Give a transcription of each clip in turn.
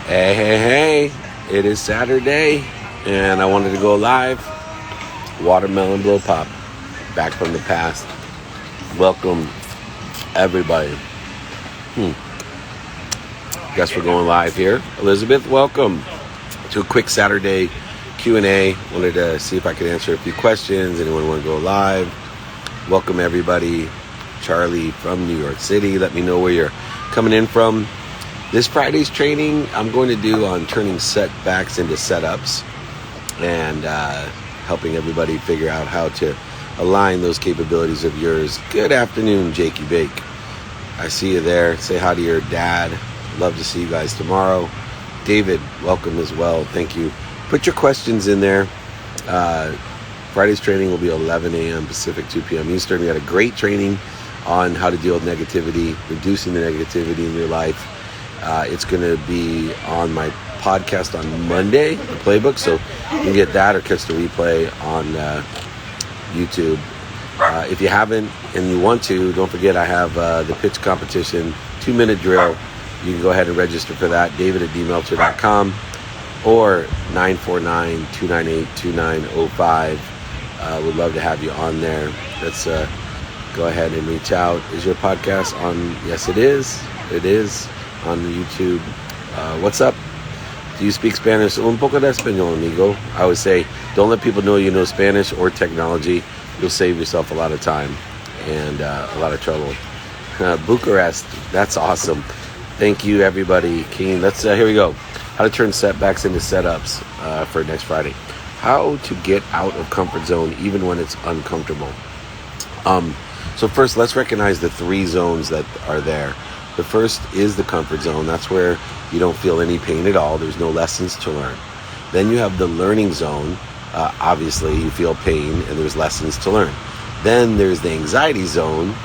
Hey, it is Saturday, and I wanted to go live. Watermelon blow pop, back from the past. Welcome, everybody. Guess we're going live here. Elizabeth, welcome to a quick Saturday Q&A. Wanted to see if I could answer a few questions. Anyone want to go live? Welcome, everybody. Charlie from New York City. Let me know where you're coming in from. This Friday's training I'm going to do on turning setbacks into setups and helping everybody figure out how to align those capabilities of yours. Good afternoon, Jakey Bake. I see you there. Say hi to your dad. Love to see you guys tomorrow. David, welcome as well. Thank you. Put your questions in there. Friday's training will be 11 a.m. Pacific, 2 p.m. Eastern. We had a great training on how to deal with negativity, reducing the negativity in your life. It's going to be on my podcast on Monday, the playbook, so you can get that or catch the replay on YouTube. If you haven't and you want to, don't forget I have the pitch competition, 2-minute drill. You can go ahead and register for that, david@dmeltzer.com or 949-298-2905. Would love to have you on there. Let's go ahead and reach out. Is your podcast on? Yes, it is. It is on YouTube. What's up? Do you speak Spanish? Un poco de español, amigo. I always say, don't let people know you know Spanish or technology. You'll save yourself a lot of time and a lot of trouble. Bucharest. That's awesome. Thank you, everybody. Keen. Let's. Here we go. How to turn setbacks into setups for next Friday. How to get out of comfort zone even when it's uncomfortable. So first, let's recognize the 3 zones that are there. The first is the comfort zone. That's where you don't feel any pain at all. There's no lessons to learn. Then you have the learning zone. Obviously, you feel pain and there's lessons to learn. Then there's the anxiety zone,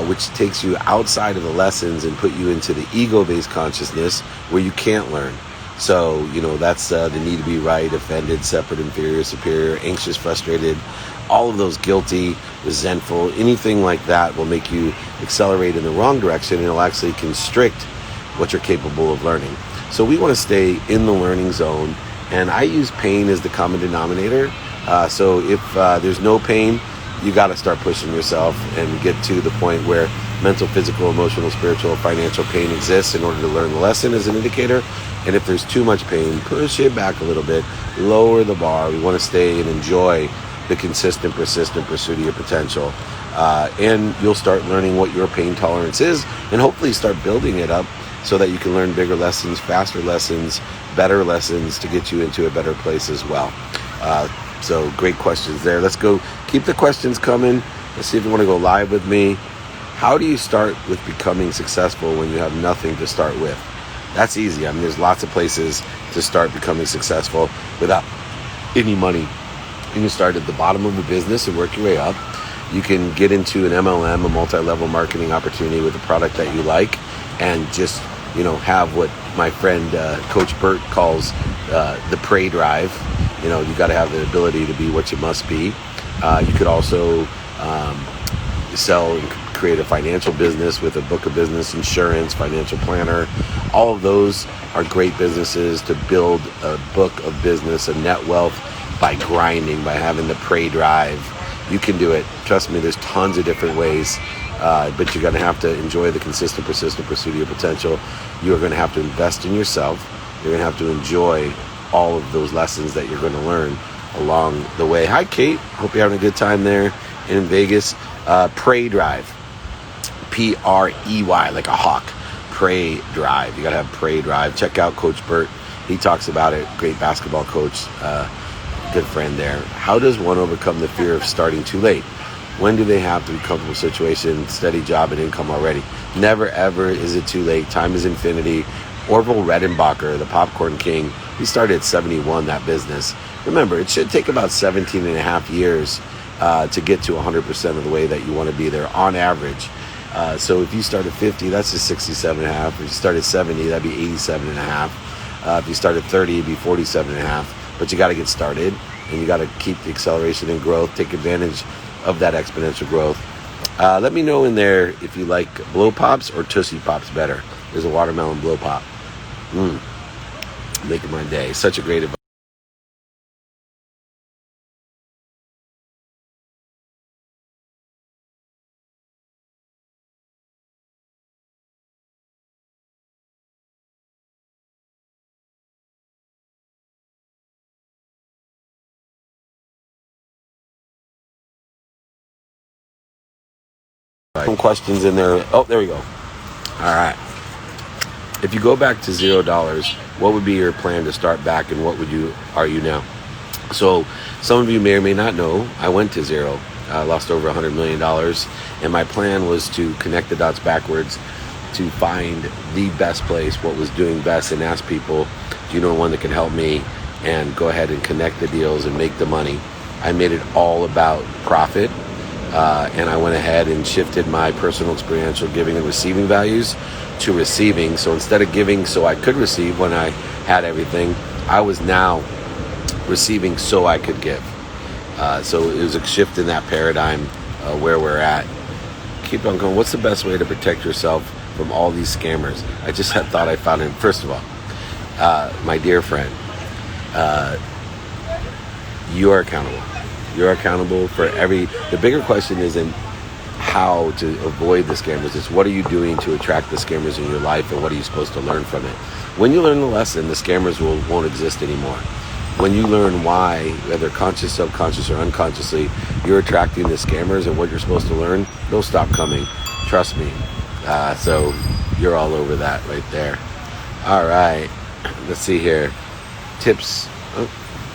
which takes you outside of the lessons and put you into the ego-based consciousness where you can't learn. So, that's the need to be right, offended, separate, inferior, superior, anxious, frustrated, all of those, guilty, resentful, anything like that will make you accelerate in the wrong direction, and it'll actually constrict what you're capable of learning. So we want to stay in the learning zone, and I use pain as the common denominator. So if there's no pain, you got to start pushing yourself and get to the point where mental, physical, emotional, spiritual, financial pain exists in order to learn the lesson as an indicator. And if there's too much pain, push it back a little bit, lower the bar. We want to stay and enjoy the consistent, persistent pursuit of your potential. And you'll start learning what your pain tolerance is and hopefully start building it up so that you can learn bigger lessons, faster lessons, better lessons to get you into a better place as well. So great questions there. Let's go. Keep the questions coming. Let's see if you want to go live with me. How do you start with becoming successful when you have nothing to start with? That's easy. There's lots of places to start becoming successful without any money. You can start at the bottom of the business and work your way up. You can get into an MLM, a multi-level marketing opportunity with a product that you like, and just, have what my friend Coach Burke calls the prey drive. You got to have the ability to be what you must be. You could also sell and create a financial business with a book of business, insurance, financial planner. All of those are great businesses to build a book of business, a net wealth by grinding, by having the prey drive. You can do it. Trust me, there's tons of different ways, but you're going to have to enjoy the consistent, persistent pursuit of your potential. You are going to have to invest in yourself. You're going to have to enjoy all of those lessons that you're going to learn along the way. Hi, Kate. Hope you're having a good time there in Vegas. Prey drive. P-R-E-Y, like a hawk. Prey drive. You got to have prey drive. Check out Coach Burt. He talks about it. Great basketball coach. Good friend there. How does one overcome the fear of starting too late? When do they have to be comfortable situation, steady job, and income already? Never, ever is it too late. Time is infinity. Orville Redenbacher, the popcorn king, he started at 71, that business. Remember, it should take about 17 and a half years to get to 100% of the way that you want to be there on average. So if you start at 50, that's just 67 and a half. If you start at 70, that'd be 87 and a half. If you start at 30, it'd be 47 and a half. But you got to get started, and you got to keep the acceleration and growth, take advantage of that exponential growth. Let me know in there if you like blow pops or Tootsie Pops better. There's a watermelon blow pop. making my day. Such a great advice. Some questions in there. Oh, there we go. All right. If you go back to $0, what would be your plan to start back, and what are you now? So some of you may or may not know, I went to zero. I lost over $100 million. And my plan was to connect the dots backwards to find the best place, what was doing best, and ask people, do you know one that can help me? And go ahead and connect the deals and make the money. I made it all about profit. And I went ahead and shifted my personal experiential giving and receiving values to receiving. So instead of giving so I could receive when I had everything, I was now receiving so I could give. So it was a shift in that paradigm where we're at. Keep on going. What's the best way to protect yourself from all these scammers? I just thought I found it. First of all, my dear friend, you are accountable. You're accountable for the bigger question isn't how to avoid the scammers. It's what are you doing to attract the scammers in your life, and what are you supposed to learn from it? When you learn the lesson, the scammers won't exist anymore. When you learn why, whether conscious, subconscious, or unconsciously, you're attracting the scammers and what you're supposed to learn, they'll stop coming. Trust me. So you're all over that right there. All right. Let's see here. Tips. Oh,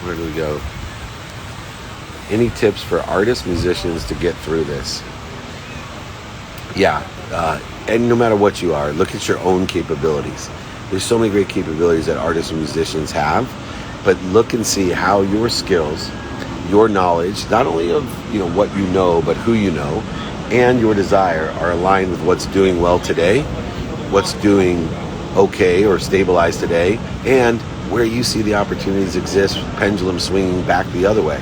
where do we go? Any tips for artists, musicians to get through this? Yeah, and no matter what you are, look at your own capabilities. There's so many great capabilities that artists and musicians have, but look and see how your skills, your knowledge, not only of what you know, but who you know, and your desire are aligned with what's doing well today, what's doing okay or stabilized today, and where you see the opportunities exist, pendulum swinging back the other way.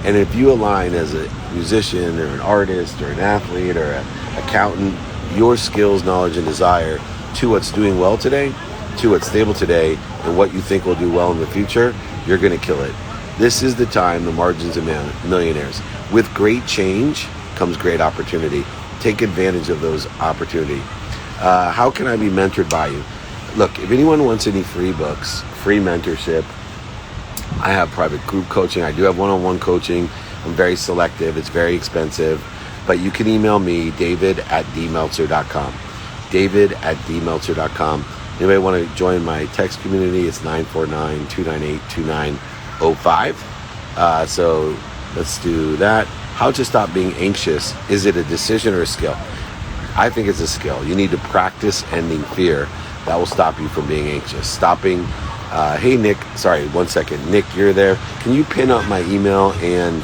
And if you align as a musician or an artist or an athlete or an accountant, your skills, knowledge, and desire to what's doing well today, to what's stable today, and what you think will do well in the future, you're going to kill it. This is the time, the margins of millionaires. With great change comes great opportunity. Take advantage of those opportunities. How can I be mentored by you? Look, if anyone wants any free books, free mentorship, I have private group coaching. I do have one-on-one coaching. I'm very selective. It's very expensive. But you can email me, david@dmeltzer.com. david@dmeltzer.com. Anybody want to join my text community? It's 949-298-2905. So let's do that. How to stop being anxious. Is it a decision or a skill? I think it's a skill. You need to practice ending fear. That will stop you from being anxious. Stopping. Hey, Nick. Sorry, 1 second. Nick, you're there. Can you pin up my email and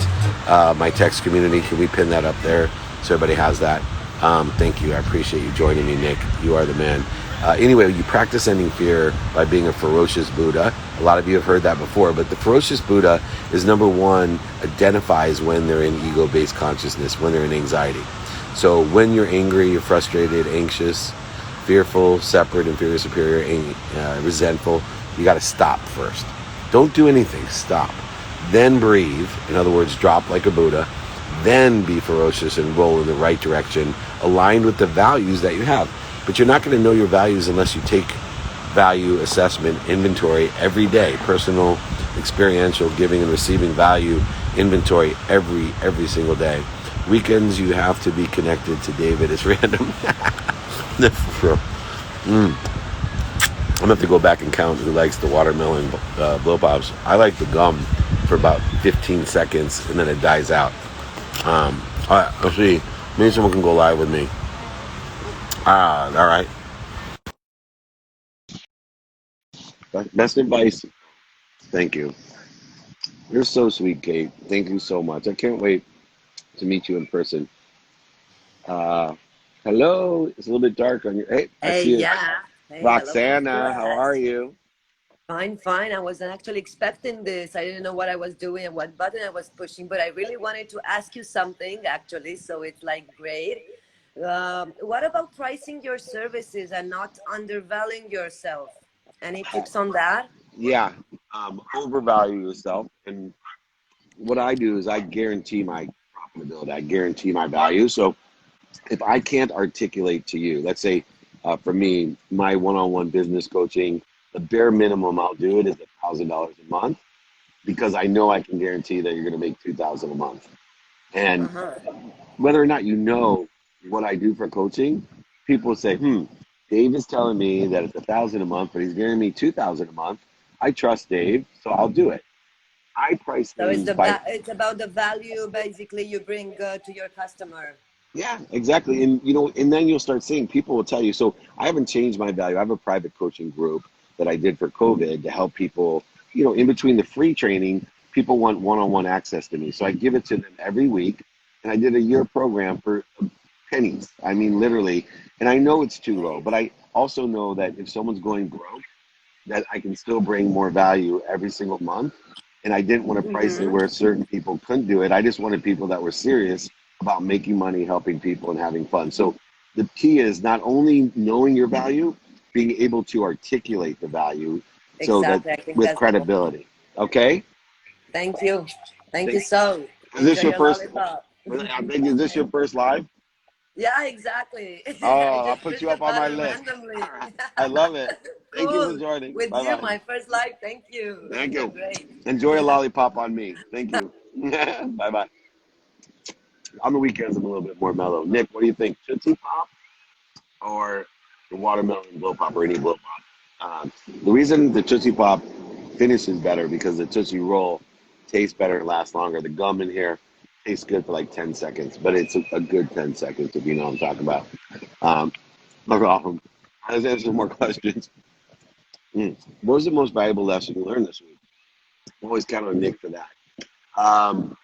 my text community? Can we pin that up there so everybody has that? Thank you. I appreciate you joining me, Nick. You are the man. Anyway, you practice ending fear by being a ferocious Buddha. A lot of you have heard that before, but the ferocious Buddha is, number one, identifies when they're in ego-based consciousness, when they're in anxiety. So when you're angry, you're frustrated, anxious, fearful, separate, inferior, superior, resentful, you got to stop first. Don't do anything. Stop. Then breathe. In other words, drop like a Buddha. Then be ferocious and roll in the right direction, aligned with the values that you have. But you're not going to know your values unless you take value assessment inventory every day. Personal, experiential, giving and receiving value inventory every single day. Weekends, you have to be connected to David. It's random. I'm going to have to go back and count who likes the watermelon blow pops. I like the gum for about 15 seconds, and then it dies out. All right, let's see. Maybe someone can go live with me. All right. Best advice. Thank you. You're so sweet, Kate. Thank you so much. I can't wait to meet you in person. Uh, Hello. It's a little bit dark on your. Hey, I Hey, see it. yeah. Hey, hello from the Roxana, how are US. you? Fine, fine. I wasn't actually expecting this. I didn't know what I was doing and what button I was pushing, but I really wanted to ask you something, actually. So it's like great. What about pricing your services and not undervaluing yourself? Any tips on that? yeah, overvalue yourself. And what I do is I guarantee my profitability. I guarantee my value. So if I can't articulate to you, let's say for me, my one-on-one business coaching, the bare minimum I'll do it is $1,000 a month because I know I can guarantee that you're going to make 2,000 a month. And Uh-huh. whether or not you know what I do for coaching, people say, Dave is telling me that it's 1,000 a month, but he's giving me 2,000 a month. I trust Dave, so I'll do it. I price So things by it's about the value basically you bring to your customer. yeah, exactly. And and then you'll start seeing people will tell you. So I haven't changed my value. I have a private coaching group that I did for COVID to help people, in between the free training, people want one-on-one access to me. So I give it to them every week. And I did a year program for pennies. I mean, literally. And I know it's too low, but I also know that if someone's going broke, that I can still bring more value every single month. And I didn't want to price it Mm-hmm. where certain people couldn't do it. I just wanted people that were serious about making money, helping people, and having fun. So the key is not only knowing your value, being able to articulate the value so that Exactly. I think with that's the point. credibility. Okay? Thank you. Thank you Think, so. is this Enjoy your your first? lollipop. I think is this your first live? Yeah, exactly. I Oh, I'll just put pushed you the up on my button list. randomly. I love it. Thank you for Cool. joining. With Bye you, bye. my first live. Thank you. Thank You're you. great. Enjoy a lollipop on me. Thank you. Bye bye. On the weekends, I'm a little bit more mellow. Nick, what do you think? Tootsie Pop or the watermelon blow pop or any blow pop? The reason the Tootsie Pop finishes better because the Tootsie Roll tastes better and lasts longer. The gum in here tastes good for like 10 seconds, but it's a good 10 seconds if you know what I'm talking about. Um, no problem. Let's answer some more questions. What was the most valuable lesson you learned this week? Always count on Nick for that. Um,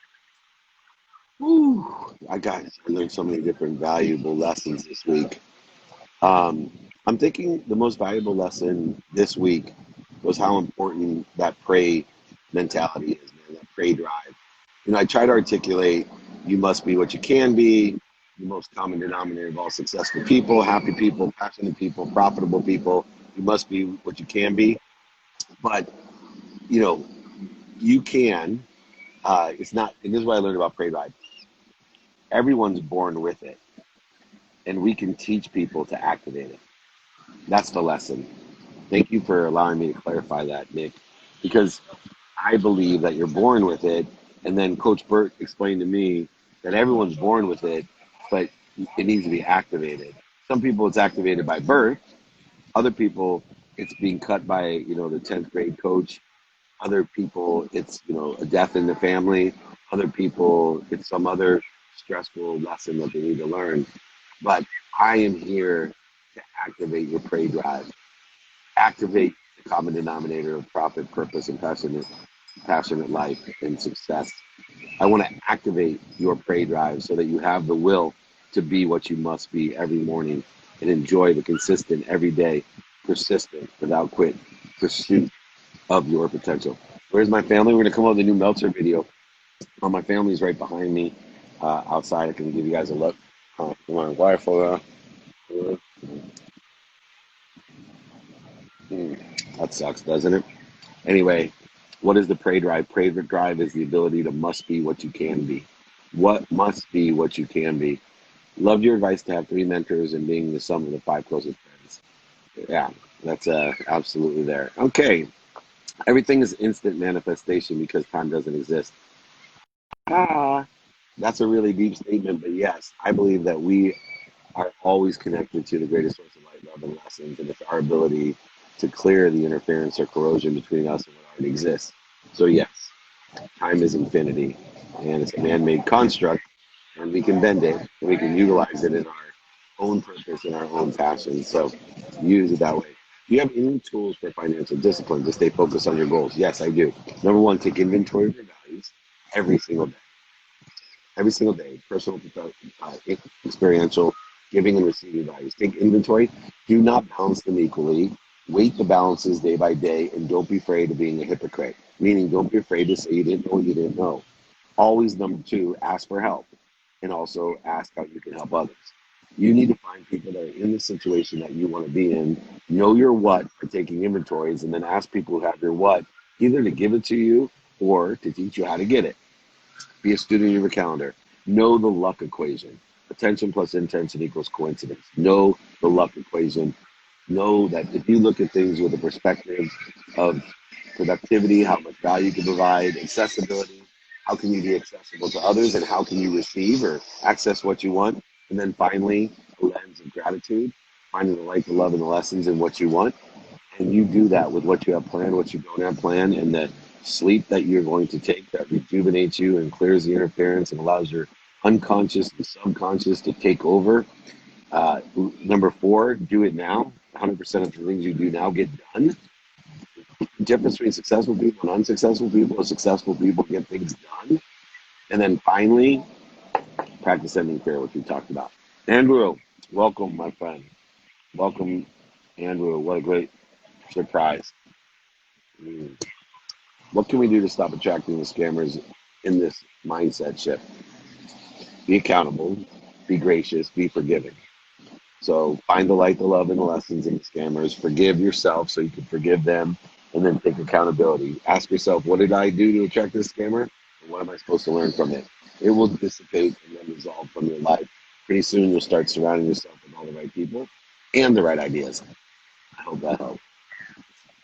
I learned so many different valuable lessons this week. Um, I'm thinking the most valuable lesson this week was how important that prey mentality is, man, that prey drive. I try to articulate you must be what you can be, the most common denominator of all successful people, happy people, passionate people, profitable people. You must be what you can be. But, you know, you can, it's not, and this is what I learned about prey drive. Everyone's born with it, and we can teach people to activate it. That's the lesson. Thank you for allowing me to clarify that, Nick, because I believe that you're born with it. And then Coach Burt explained to me that everyone's born with it, but it needs to be activated. Some people it's activated by birth. Other people it's being cut by, the 10th grade coach. Other people it's, a death in the family. Other people it's some other stressful lesson that they need to learn. But I am here to activate your prey drive, activate the common denominator of profit, purpose, and passionate life and success. I want to activate your prey drive so that you have the will to be what you must be every morning and enjoy the consistent, everyday, persistent, without quit pursuit of your potential. Where's my family? We're going to come out with a new Meltzer video. My family's right behind me outside. I can give you guys a look. Come on, wireful. That sucks, doesn't it? Anyway, what is the prey drive? Prey drive is the ability to must be what you can be. What must be what you can be? Loved your advice to have 3 mentors and being the sum of the 5 closest friends. Yeah, that's absolutely there. Okay, everything is instant manifestation because time doesn't exist. Ah, that's a really deep statement, but yes, I believe that we are always connected to the greatest source of light, love, and lessons, and it's our ability to clear the interference or corrosion between us and what already exists. So yes, time is infinity, and it's a man-made construct, and we can bend it, and we can utilize it in our own purpose and our own passion. So use it that way. Do you have any tools for financial discipline to stay focused on your goals? Yes, I do. Number one, take inventory of your values every single day. Every single day, personal, experiential, giving and receiving values. Take inventory. Do not balance them equally. Weight the balances day by day, and don't be afraid of being a hypocrite. Meaning, don't be afraid to say you didn't know what you didn't know. Always, number two, ask for help, and also ask how you can help others. You need to find people that are in the situation that you want to be in, know your what for taking inventories, and then ask people who have your what either to give it to you or to teach you how to get it. Be a student of your calendar. Know the luck equation. Attention plus intention equals coincidence. Know the luck equation. Know that if you look at things with a perspective of productivity, how much value you can provide, accessibility, how can you be accessible to others, and how can you receive or access what you want, and then finally, a lens of gratitude, finding the light, the love, and the lessons in what you want, and you do that with what you have planned, what you don't have planned, and the sleep that you're going to take that rejuvenates you and clears the interference and allows your unconscious and subconscious to take over. Number 4, do it now. 100% of the things you do now get done. The difference between successful people and unsuccessful people is successful people get things done. And then finally, practice ending fair, which we talked about. Andrew, welcome, my friend. Welcome, Andrew. What a great surprise. What can we do to stop attracting the scammers in this mindset shift? Be accountable, be gracious, be forgiving. So find the light, the love, and the lessons in the scammers. Forgive yourself so you can forgive them, and then take accountability. Ask yourself, what did I do to attract this scammer? And what am I supposed to learn from it? It will dissipate and then resolve from your life. Pretty soon you'll start surrounding yourself with all the right people and the right ideas. I hope that helps.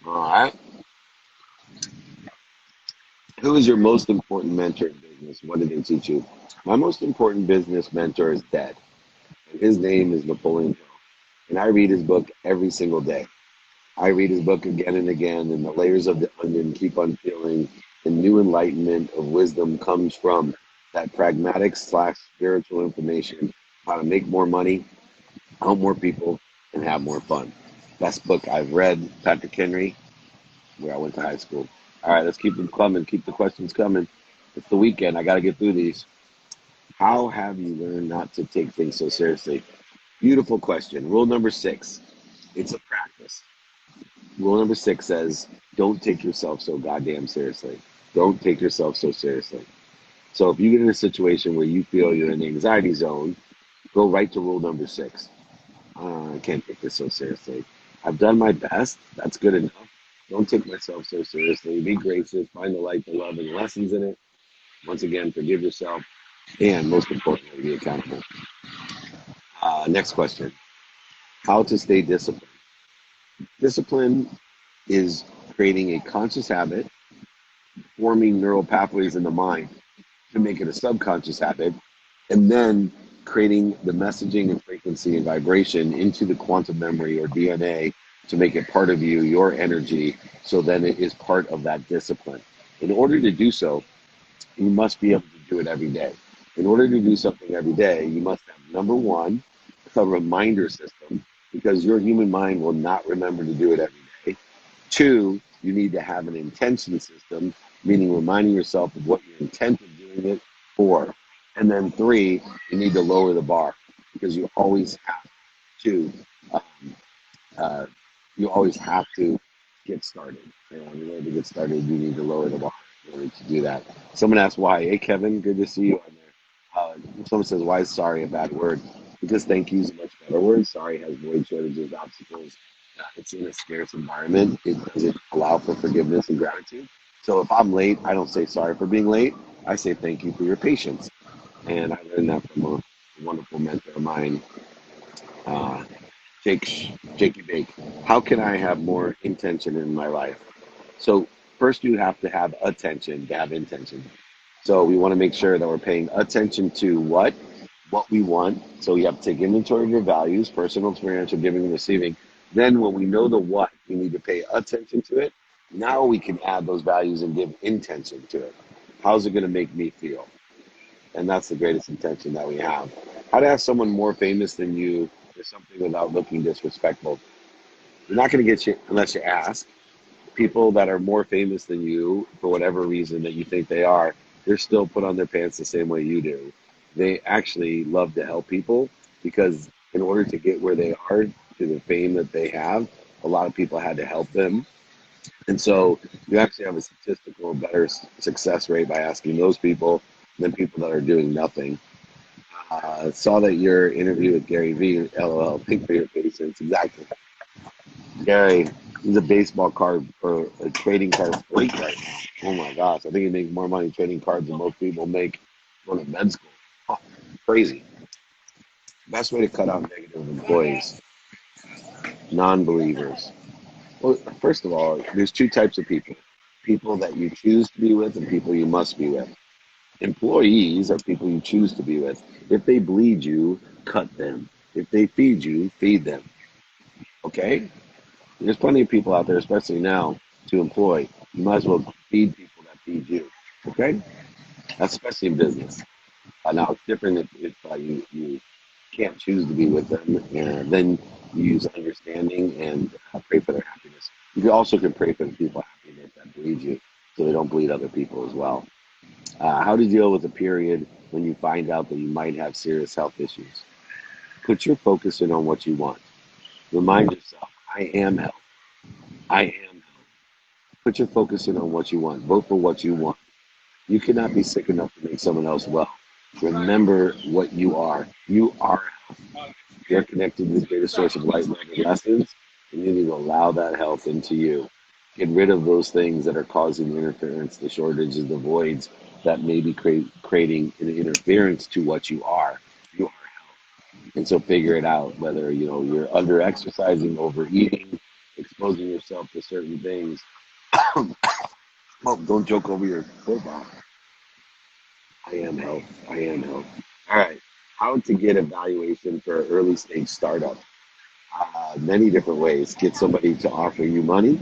All right. Who is your most important mentor in business? What did they teach you? My most important business mentor is dead. And his name is Napoleon Hill. And I read his book every single day. I read his book again and again, and the layers of the onion keep on peeling, and new enlightenment of wisdom comes from that pragmatic / spiritual information, how to make more money, help more people, and have more fun. Best book I've read, Patrick Henry, where I went to high school. All right, let's keep them coming. Keep the questions coming. It's the weekend. I got to get through these. How have you learned not to take things so seriously? Beautiful question. Rule number 6. It's a practice. Rule number 6 says, don't take yourself so goddamn seriously. Don't take yourself so seriously. So if you get in a situation where you feel you're in the anxiety zone, go right to rule number 6. I can't take this so seriously. I've done my best. That's good enough. Don't take myself so seriously. Be gracious. Find the light, the love, and the lessons in it. Once again, forgive yourself. And most importantly, be accountable. Next question. How to stay disciplined. Discipline is creating a conscious habit, forming neural pathways in the mind to make it a subconscious habit, and then creating the messaging and frequency and vibration into the quantum memory or DNA to make it part of you, your energy, so then it is part of that discipline. In order to do so, you must be able to do it every day. In order to do something every day, you must have, number 1, a reminder system, because your human mind will not remember to do it every day. 2, you need to have an intention system, meaning reminding yourself of what your intent of doing it for. And then 3, you need to lower the bar, because you always have to get started. And in order to get started, you need to lower the bar in order to do that. Someone asked why. Hey, Kevin, good to see you on there. Someone says, why is sorry a bad word? Because thank you is a much better word. Sorry has void, shortages, obstacles. It's in a scarce environment. It doesn't allow for forgiveness and gratitude. So if I'm late, I don't say sorry for being late. I say thank you for your patience. And I learned that from a wonderful mentor of mine, Jakey Bake. How can I have more intention in my life? So first you have to have attention to have intention. So we want to make sure that we're paying attention to what we want. So you have to take inventory of your values, personal, experiential, giving and receiving. Then when we know the what, we need to pay attention to it. Now we can add those values and give intention to it. How's it going to make me feel? And that's the greatest intention that we have. How to have someone more famous than you for something without looking disrespectful. You're not going to get you unless you ask. People that are more famous than you, for whatever reason that you think they are, they're still put on their pants the same way you do. They actually love to help people, because in order to get where they are, to the fame that they have, a lot of people had to help them. And so you actually have a statistical better success rate by asking those people than people that are doing nothing. Saw that your interview with Gary V. LOL. Think for your patience. Exactly. Gary, he's a baseball card or a trading card freak right now. Oh my gosh. I think he makes more money trading cards than most people make going to med school. Oh, crazy. Best way to cut out negative employees, non-believers. Well, first of all, there's two types of people. People that you choose to be with and people you must be with. Employees are people you choose to be with. If they bleed you, cut them. If they feed you, feed them. Okay? There's plenty of people out there, especially now, to employ. You might as well feed people that feed you. Okay? That's especially in business. Now, it's different if you can't choose to be with them, and then you use understanding and pray for their happiness. You also can pray for the people happiness that bleed you so they don't bleed other people as well. How to deal with a period when you find out that you might have serious health issues. Put your focus in on what you want. Remind yourself, I am health. I am health. Put your focus in on what you want. Vote for what you want. You cannot be sick enough to make someone else well. Remember what you are. You are health. You're connected to the greatest source of light, love, and lessons, and you need to allow that health into you. Get rid of those things that are causing the interference, the shortages, the voids that may be creating an interference to what you are. You are health. And so figure it out, whether you're under exercising, overeating, exposing yourself to certain things. Oh, don't joke over your profile. I am health. I am health. All right. How to get evaluation for an early stage startup. Many different ways. Get somebody to offer you money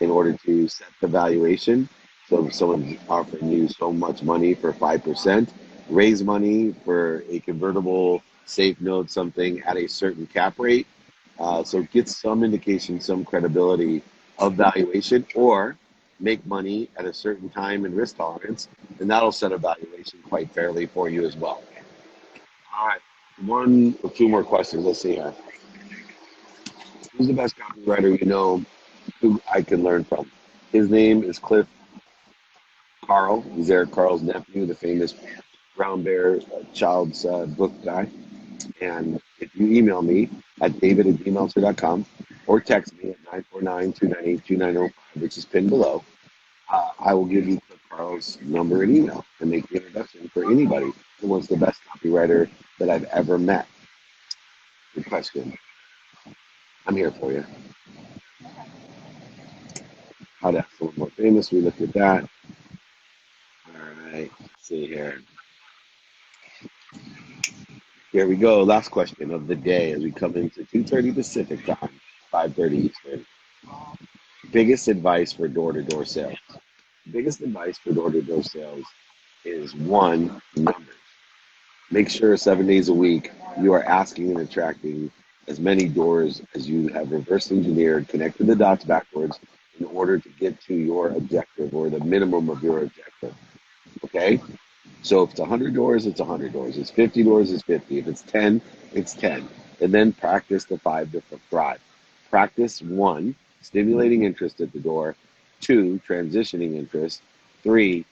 in order to set the valuation. So if someone's offering you so much money for 5%, raise money for a convertible safe note, something at a certain cap rate. So get some indication, some credibility of valuation, or make money at a certain time and risk tolerance, and that'll set a valuation quite fairly for you as well. All right, one or two more questions. Let's see here. Who's the best copywriter you know who I can learn from? His name is Cliff Carl. He's Eric Carl's nephew, the famous Brown Bear child's book guy. And if you email me at david@dmeltzer.com or text me at 949-298-2905, which is pinned below, I will give you Cliff Carl's number and email and make the introduction for anybody who wants the best copywriter that I've ever met. Good question. I'm here for you. How to have someone more famous. We looked at that. All right. Let's see here. Here we go. Last question of the day as we come into 2:30 Pacific time, 5:30 Eastern. Biggest advice for door-to-door sales. Biggest advice for door-to-door sales is one, numbers. Make sure 7 days a week you are asking and attracting as many doors as you have reverse engineered, connected the dots backwards in order to get to your objective or the minimum of your objective. Okay? So if it's 100 doors, it's 100 doors. If it's 50 doors, it's 50. If it's 10, it's 10. And then practice the 5 to thrive. Practice 1, stimulating interest at the door. 2, transitioning interest. 3,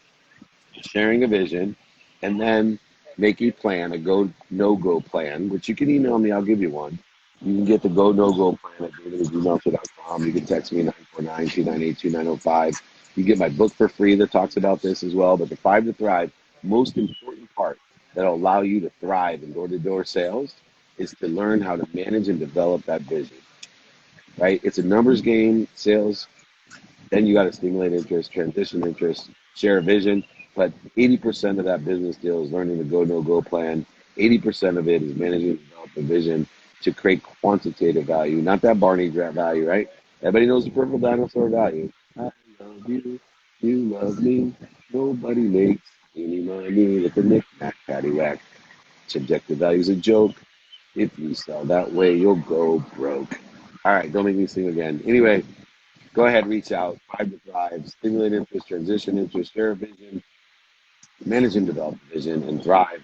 sharing a vision. And then make a plan, a go, no-go plan, which you can email me. I'll give you one. You can get the go, no-go plan at david@dmeltzer.com. You can text me 949-298-2905. You get my book for free that talks about this as well. But the 5 to thrive, most important part that'll allow you to thrive in door-to-door sales is to learn how to manage and develop that vision, right? It's a numbers game, sales. Then you got to stimulate interest, transition interest, share a vision. But 80% of that business deal is learning the go, no-go plan. 80% of it is managing and developing a vision to create quantitative value, not that Barney Grant value, right? Everybody knows the purple dinosaur value. I love you, you love me, nobody makes any money with a knick-knack, paddywhack. Subjective value is a joke. If you sell that way, you'll go broke. All right, don't make me sing again. Anyway, go ahead, reach out. 5 to thrive, stimulate interest, transition interest, share a vision, manage and develop a vision, and thrive.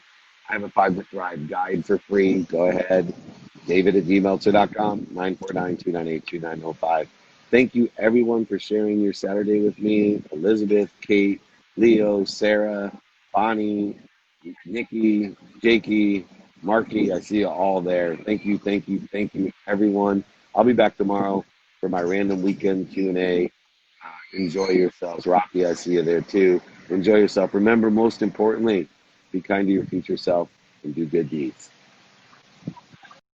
I have a 5 to thrive guide for free. Go ahead, david@dmeltzer.com, 949-298-2905. Thank you, everyone, for sharing your Saturday with me. Elizabeth, Kate, Leo, Sarah, Bonnie, Nikki, Jakey, Marky, I see you all there. Thank you, thank you, thank you, everyone. I'll be back tomorrow for my random weekend Q&A. Enjoy yourselves. Rocky, I see you there too. Enjoy yourself. Remember, most importantly, be kind to your future self and do good deeds.